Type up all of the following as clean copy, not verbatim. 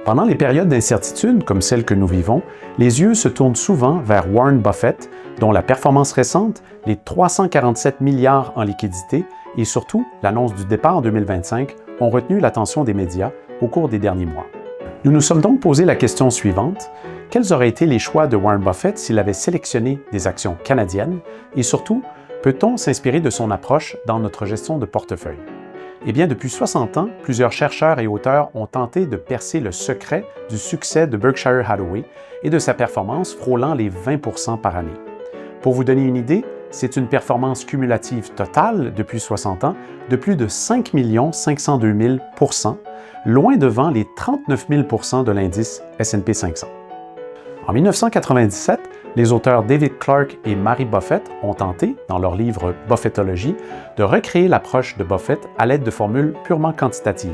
Pendant les périodes d'incertitude comme celle que nous vivons, les yeux se tournent souvent vers Warren Buffett, dont la performance récente, les 347 milliards en liquidité et surtout l'annonce du départ en 2025 ont retenu l'attention des médias au cours des derniers mois. Nous nous sommes donc posé la question suivante: quels auraient été les choix de Warren Buffett s'il avait sélectionné des actions canadiennes et surtout, peut-on s'inspirer de son approche dans notre gestion de portefeuille? Eh bien, depuis 60 ans, plusieurs chercheurs et auteurs ont tenté de percer le secret du succès de Berkshire Hathaway et de sa performance frôlant les 20% par année. Pour vous donner une idée, c'est une performance cumulative totale depuis 60 ans de plus de 5 502 000%, loin devant les 39 000% de l'indice S&P 500. En 1997, les auteurs David Clark et Mary Buffett ont tenté, dans leur livre Buffettologie, de recréer l'approche de Buffett à l'aide de formules purement quantitatives.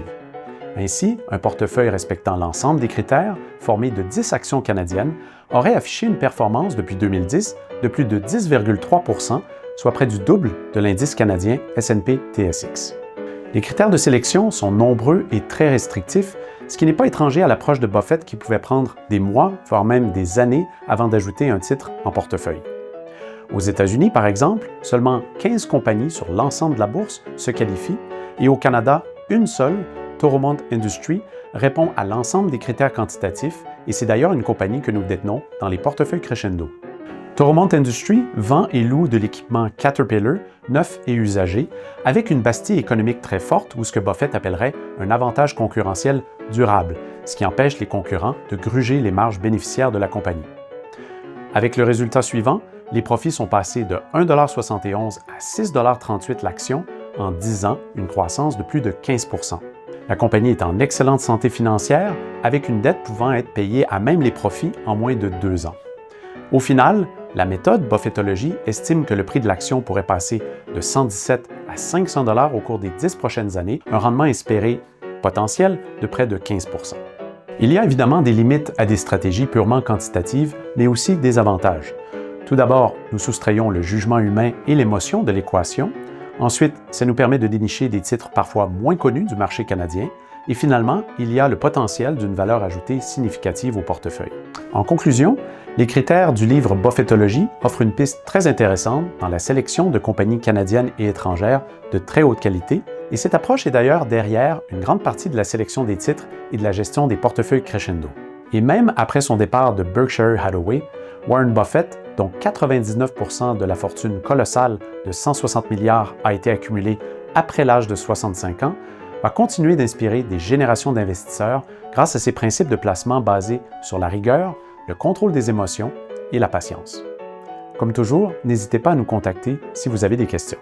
Ainsi, un portefeuille respectant l'ensemble des critères, formé de 10 actions canadiennes, aurait affiché une performance depuis 2010 de plus de 10,3%, soit près du double de l'indice canadien S&P TSX. Les critères de sélection sont nombreux et très restrictifs, ce qui n'est pas étranger à l'approche de Buffett qui pouvait prendre des mois, voire même des années avant d'ajouter un titre en portefeuille. Aux États-Unis, par exemple, seulement 15 compagnies sur l'ensemble de la bourse se qualifient et au Canada, une seule, Toromont Industries, répond à l'ensemble des critères quantitatifs et c'est d'ailleurs une compagnie que nous détenons dans les portefeuilles Crescendo. Toromont Industries vend et loue de l'équipement Caterpillar, neuf et usagé, avec une bastille économique très forte ou ce que Buffett appellerait un avantage concurrentiel durable, ce qui empêche les concurrents de gruger les marges bénéficiaires de la compagnie. Avec le résultat suivant, les profits sont passés de 1,71 $ à 6,38 $ l'action en 10 ans, une croissance de plus de 15%. La compagnie est en excellente santé financière, avec une dette pouvant être payée à même les profits en moins de 2 ans. Au final, la méthode Buffettologie estime que le prix de l'action pourrait passer de 117 à 500 $ au cours des 10 prochaines années, un rendement espéré potentiel de près de 15%. Il y a évidemment des limites à des stratégies purement quantitatives, mais aussi des avantages. Tout d'abord, nous soustrayons le jugement humain et l'émotion de l'équation. Ensuite, ça nous permet de dénicher des titres parfois moins connus du marché canadien. Et finalement, il y a le potentiel d'une valeur ajoutée significative au portefeuille. En conclusion, les critères du livre Buffettologie offrent une piste très intéressante dans la sélection de compagnies canadiennes et étrangères de très haute qualité, et cette approche est d'ailleurs derrière une grande partie de la sélection des titres et de la gestion des portefeuilles Crescendo. Et même après son départ de Berkshire Hathaway, Warren Buffett, dont 99% de la fortune colossale de 160 milliards a été accumulée après l'âge de 65 ans, va continuer d'inspirer des générations d'investisseurs grâce à ses principes de placement basés sur la rigueur, le contrôle des émotions et la patience. Comme toujours, n'hésitez pas à nous contacter si vous avez des questions.